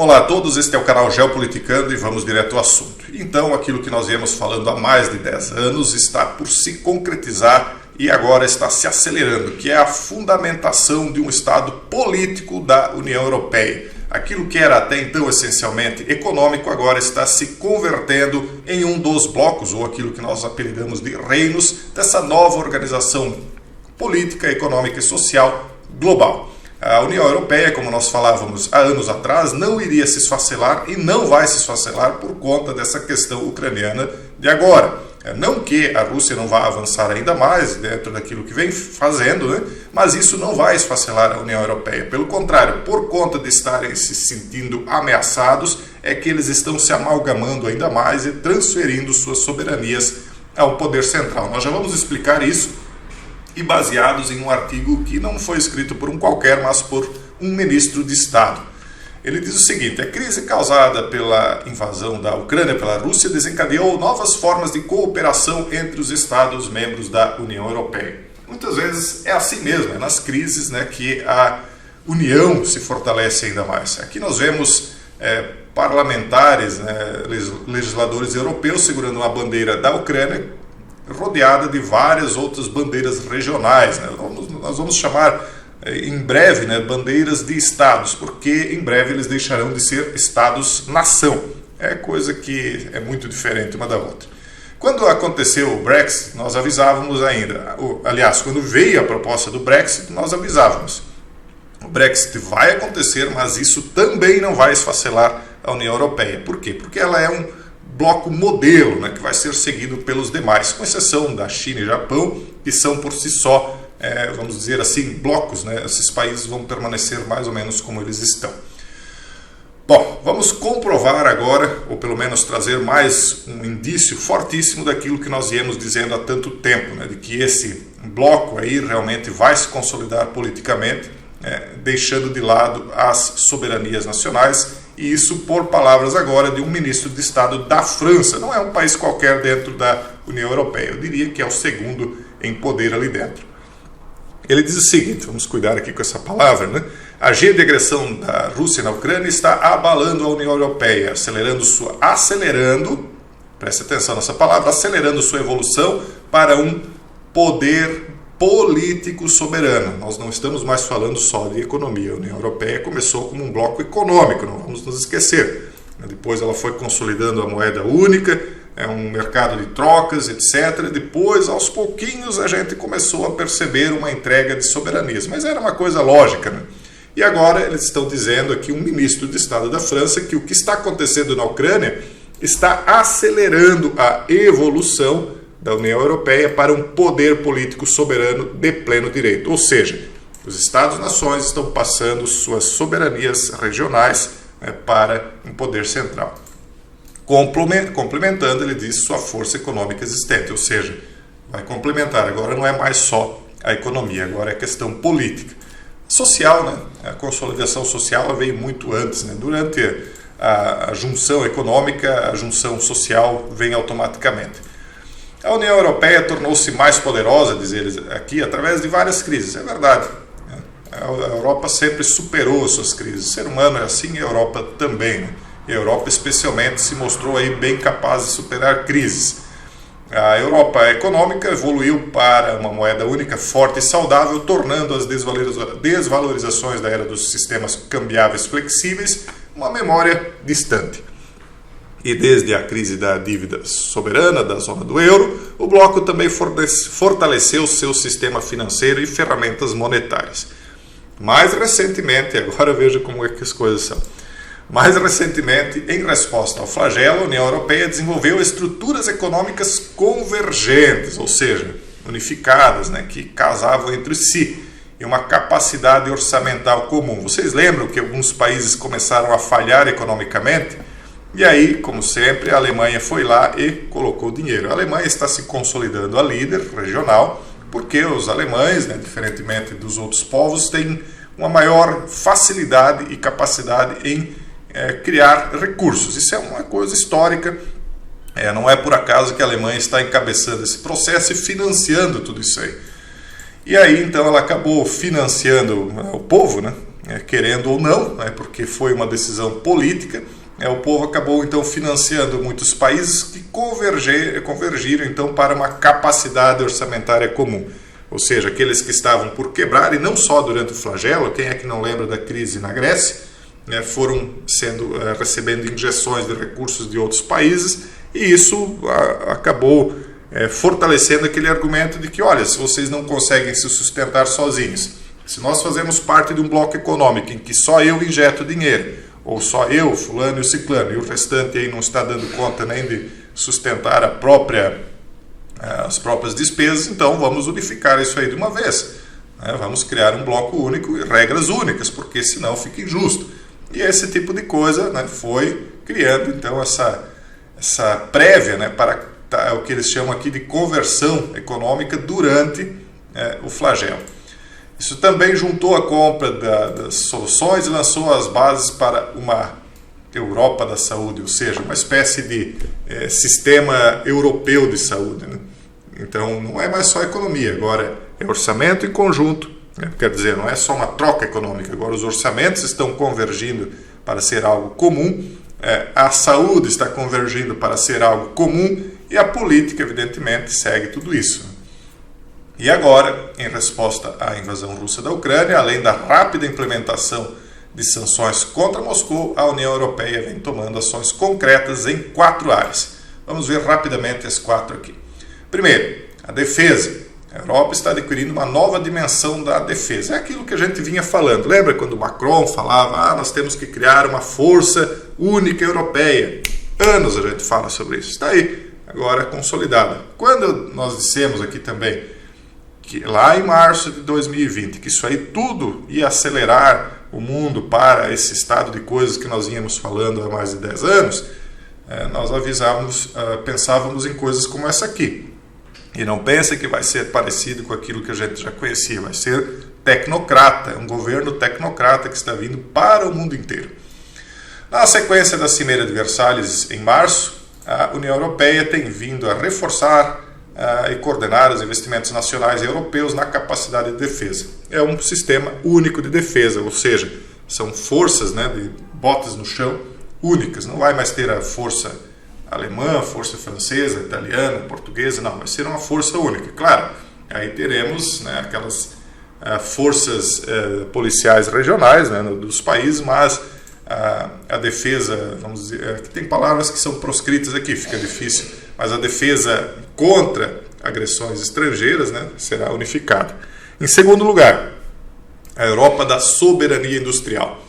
Olá a todos, este é o canal Geopoliticando e vamos direto ao assunto. Então, aquilo que nós viemos falando há mais de 10 anos está por se concretizar e agora está se acelerando, que é a fundamentação de um Estado político da União Europeia. Aquilo que era até então essencialmente econômico agora está se convertendo em um dos blocos, ou aquilo que nós apelidamos de reinos, dessa nova organização política, econômica e social global. A União Europeia, como nós falávamos há anos atrás, não iria se esfacelar e não vai se esfacelar por conta dessa questão ucraniana de agora. Não que a Rússia não vá avançar ainda mais dentro daquilo que vem fazendo, né? Mas isso não vai esfacelar a União Europeia. Pelo contrário, por conta de estarem se sentindo ameaçados, é que eles estão se amalgamando ainda mais e transferindo suas soberanias ao poder central. Nós já vamos explicar isso, e baseados em um artigo que não foi escrito por um qualquer, mas por um ministro de Estado. Ele diz o seguinte: a crise causada pela invasão da Ucrânia pela Rússia desencadeou novas formas de cooperação entre os Estados-membros da União Europeia. Muitas vezes é assim mesmo, é nas crises, né, que a União se fortalece ainda mais. Aqui nós vemos parlamentares, né, legisladores europeus segurando uma bandeira da Ucrânia, rodeada de várias outras bandeiras regionais, né? Nós vamos chamar em breve, né, bandeiras de estados, porque em breve eles deixarão de ser estados-nação. É coisa que é muito diferente uma da outra. Quando aconteceu o Brexit, nós avisávamos ainda. Aliás, quando veio a proposta do Brexit, nós avisávamos. O Brexit vai acontecer, mas isso também não vai esfacelar a União Europeia. Por quê? Porque ela é um bloco modelo, né, que vai ser seguido pelos demais, com exceção da China e Japão, que são por si só, vamos dizer assim, blocos, né? Esses países vão permanecer mais ou menos como eles estão. Bom, vamos comprovar agora, ou pelo menos trazer mais um indício fortíssimo daquilo que nós viemos dizendo há tanto tempo, né, de que esse bloco aí realmente vai se consolidar politicamente, deixando de lado as soberanias nacionais. E isso por palavras agora de um ministro de Estado da França. Não é um país qualquer dentro da União Europeia. Eu diria que é o segundo em poder ali dentro. Ele diz o seguinte, vamos cuidar aqui com essa palavra, né? A agenda de agressão da Rússia na Ucrânia está abalando a União Europeia, acelerando, preste atenção nessa palavra, acelerando sua evolução para um poder político soberano. Nós não estamos mais falando só de economia. A União Europeia começou como um bloco econômico, não vamos nos esquecer. Depois ela foi consolidando a moeda única, um mercado de trocas, etc. Depois, aos pouquinhos, a gente começou a perceber uma entrega de soberanias. Mas era uma coisa lógica, né? E agora eles estão dizendo aqui, um ministro de Estado da França, que o que está acontecendo na Ucrânia está acelerando a evolução da União Europeia para um poder político soberano de pleno direito. Ou seja, os Estados-nações estão passando suas soberanias regionais, né, para um poder central. Complementando, ele diz, sua força econômica existente. Ou seja, vai complementar. Agora não é mais só a economia, agora é questão política. Social, né? A consolidação social ela veio muito antes, né? Durante a junção econômica, a junção social vem automaticamente. A União Europeia tornou-se mais poderosa, diz eles aqui, através de várias crises. É verdade. A Europa sempre superou as suas crises. O ser humano é assim e a Europa também, né? E a Europa especialmente se mostrou aí bem capaz de superar crises. A Europa econômica evoluiu para uma moeda única forte e saudável, tornando as desvalorizações da era dos sistemas cambiáveis flexíveis uma memória distante. E desde a crise da dívida soberana da zona do euro, o bloco também fortaleceu seu sistema financeiro e ferramentas monetárias. Mais recentemente, agora veja como é que as coisas são. Mais recentemente, em resposta ao flagelo, a União Europeia desenvolveu estruturas econômicas convergentes, ou seja, unificadas, né, que casavam entre si, e uma capacidade orçamental comum. Vocês lembram que alguns países começaram a falhar economicamente? E aí, como sempre, a Alemanha foi lá e colocou dinheiro. A Alemanha está se consolidando a líder regional, porque os alemães, né, diferentemente dos outros povos, têm uma maior facilidade e capacidade em criar recursos. Isso é uma coisa histórica. Não é por acaso que a Alemanha está encabeçando esse processo e financiando tudo isso aí. E aí, então, ela acabou financiando o povo, né? querendo ou não, porque foi uma decisão política, o povo acabou então financiando muitos países que convergiram então para uma capacidade orçamentária comum. Ou seja, aqueles que estavam por quebrar, e não só durante o flagelo, quem é que não lembra da crise na Grécia, foram recebendo injeções de recursos de outros países, e isso acabou fortalecendo aquele argumento de que, olha, se vocês não conseguem se sustentar sozinhos, se nós fazemos parte de um bloco econômico em que só eu injeto dinheiro, ou só eu, fulano e o ciclano, e o restante aí não está dando conta nem de sustentar as próprias despesas, então vamos unificar isso aí de uma vez. Vamos criar um bloco único e regras únicas, porque senão fica injusto. E esse tipo de coisa foi criando então essa prévia para o que eles chamam aqui de conversão econômica durante o flagelo. Isso também juntou a compra das soluções e lançou as bases para uma Europa da saúde, ou seja, uma espécie de sistema europeu de saúde. Então, não é mais só economia, agora é orçamento em conjunto. Quer dizer, não é só uma troca econômica, agora os orçamentos estão convergindo para ser algo comum, a saúde está convergindo para ser algo comum e a política, evidentemente, segue tudo isso. E agora, em resposta à invasão russa da Ucrânia, além da rápida implementação de sanções contra Moscou, a União Europeia vem tomando ações concretas em 4 áreas. Vamos ver rapidamente as 4 aqui. Primeiro, a defesa. A Europa está adquirindo uma nova dimensão da defesa. É aquilo que a gente vinha falando. Lembra quando Macron falava, nós temos que criar uma força única europeia? Anos a gente fala sobre isso. Está aí, agora consolidada. Quando nós dissemos aqui também que lá em março de 2020, que isso aí tudo ia acelerar o mundo para esse estado de coisas que nós íamos falando há mais de 10 anos, nós pensávamos em coisas como essa aqui. E não pense que vai ser parecido com aquilo que a gente já conhecia, vai ser tecnocrata, um governo tecnocrata que está vindo para o mundo inteiro. Na sequência da Cimeira de Versalhes, em março, a União Europeia tem vindo a reforçar e coordenar os investimentos nacionais e europeus na capacidade de defesa. É um sistema único de defesa, ou seja, são forças de botas no chão únicas. Não vai mais ter a força alemã, a força francesa, italiana, portuguesa, não, vai ser uma força única. Claro, aí teremos aquelas forças policiais regionais dos países, mas a defesa, vamos dizer, tem palavras que são proscritas aqui, fica difícil, mas a defesa contra agressões estrangeiras será unificada. Em segundo lugar, a Europa da soberania industrial.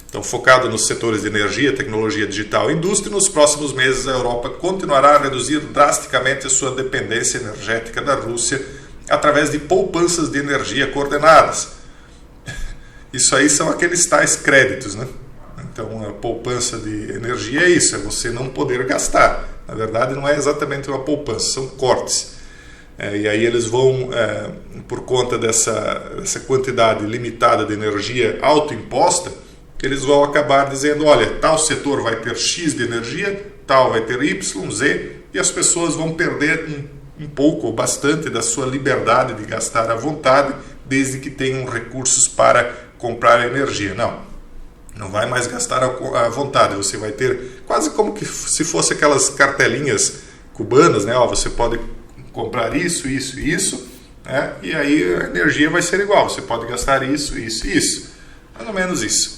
Então, focado nos setores de energia, tecnologia digital e indústria, nos próximos meses a Europa continuará a reduzir drasticamente a sua dependência energética da Rússia através de poupanças de energia coordenadas. Isso aí são aqueles tais créditos, Então, a poupança de energia é isso, é você não poder gastar. Na verdade, não é exatamente uma poupança, são cortes. E aí eles vão, por conta dessa quantidade limitada de energia autoimposta, eles vão acabar dizendo, olha, tal setor vai ter X de energia, tal vai ter Y, Z, e as pessoas vão perder um pouco ou bastante da sua liberdade de gastar à vontade, desde que tenham recursos para comprar energia. Não vai mais gastar à vontade, você vai ter quase como que se fosse aquelas cartelinhas cubanas, você pode comprar isso, isso e isso, e aí a energia vai ser igual, você pode gastar isso, isso e isso, mais ou menos isso.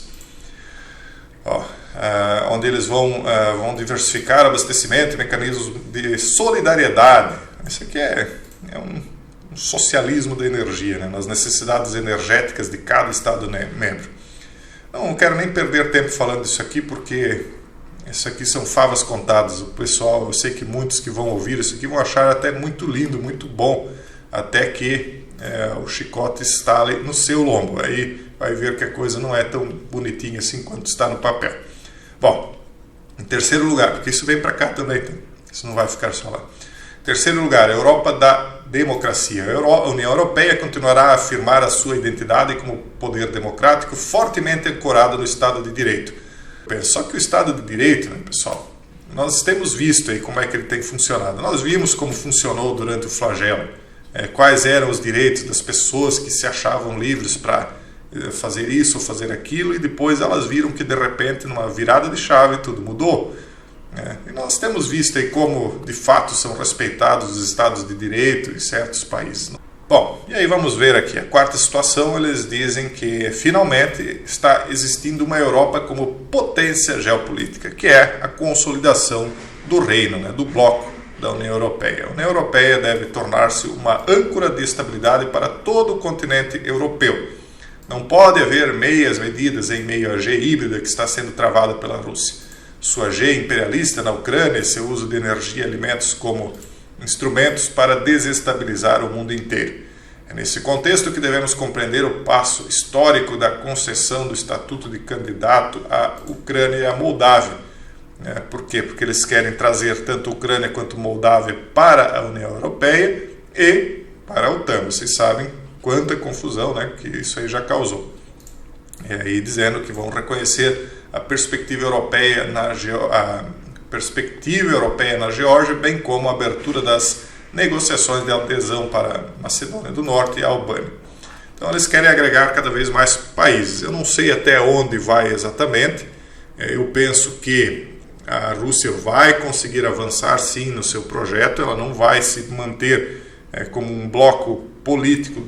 Onde eles vão diversificar abastecimento e mecanismos de solidariedade. Isso aqui é um socialismo da energia, nas necessidades energéticas de cada Estado membro. Não quero nem perder tempo falando disso aqui, porque isso aqui são favas contadas. O pessoal, eu sei que muitos que vão ouvir isso aqui vão achar até muito lindo, muito bom, até que o chicote estale no seu lombo. Aí vai ver que a coisa não é tão bonitinha assim quanto está no papel. Bom, em terceiro lugar, porque isso vem para cá também, isso não vai ficar só lá. Em terceiro lugar, a Europa da democracia. A União Europeia continuará a afirmar a sua identidade como poder democrático fortemente ancorado no Estado de Direito. Só que o Estado de Direito, pessoal, nós temos visto aí como é que ele tem funcionado. Nós vimos como funcionou durante o flagelo, quais eram os direitos das pessoas que se achavam livres para fazer isso, fazer aquilo, e depois elas viram que de repente, numa virada de chave, tudo mudou. E nós temos visto aí como de fato são respeitados os estados de direito em certos países. Bom, e aí vamos ver aqui a quarta situação. Eles dizem que finalmente está existindo uma Europa como potência geopolítica, que é a consolidação do reino, do bloco da União Europeia. A União Europeia deve tornar-se uma âncora de estabilidade para todo o continente europeu. Não pode haver meias medidas em meio à G híbrida que está sendo travada pela Rússia. Sua G imperialista na Ucrânia e seu uso de energia e alimentos como instrumentos para desestabilizar o mundo inteiro. É nesse contexto que devemos compreender o passo histórico da concessão do estatuto de candidato à Ucrânia e à Moldávia. Por quê? Porque eles querem trazer tanto a Ucrânia quanto a Moldávia para a União Europeia e para a OTAN. Vocês sabem quanta confusão que isso aí já causou. E aí dizendo que vão reconhecer a perspectiva europeia na Geórgia, bem como a abertura das negociações de adesão para a Macedônia do Norte e a Albânia. Então eles querem agregar cada vez mais países. Eu não sei até onde vai exatamente. Eu penso que a Rússia vai conseguir avançar sim no seu projeto. Ela não vai se manter como um bloco político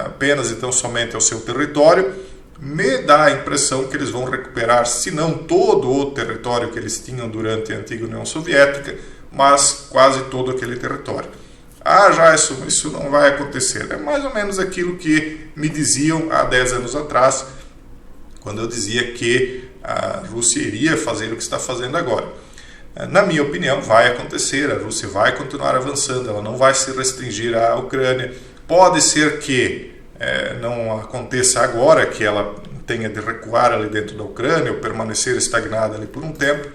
apenas e tão somente ao seu território. Me dá a impressão que eles vão recuperar, se não todo o território que eles tinham durante a antiga União Soviética, mas quase todo aquele território. Já isso não vai acontecer. É mais ou menos aquilo que me diziam há 10 anos atrás, quando eu dizia que a Rússia iria fazer o que está fazendo agora. Na minha opinião, vai acontecer. A Rússia vai continuar avançando, ela não vai se restringir à Ucrânia. Pode ser que não aconteça agora, que ela tenha de recuar ali dentro da Ucrânia ou permanecer estagnada ali por um tempo,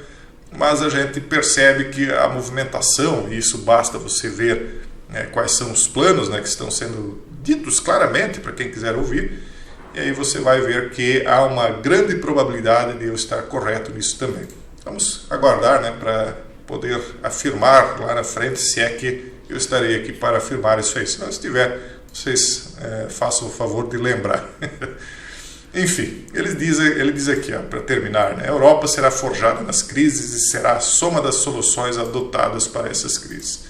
mas a gente percebe que a movimentação, e isso basta você ver quais são os planos que estão sendo ditos claramente para quem quiser ouvir, e aí você vai ver que há uma grande probabilidade de eu estar correto nisso também. Vamos aguardar para poder afirmar lá na frente, se é que eu estarei aqui para afirmar isso aí. Se não estiver, vocês façam o favor de lembrar. Enfim, ele diz aqui, para terminar, a Europa será forjada nas crises e será a soma das soluções adotadas para essas crises.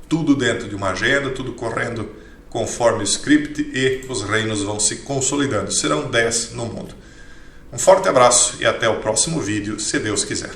Tudo dentro de uma agenda, tudo correndo conforme o script, e os reinos vão se consolidando. Serão 10 no mundo. Um forte abraço e até o próximo vídeo, se Deus quiser.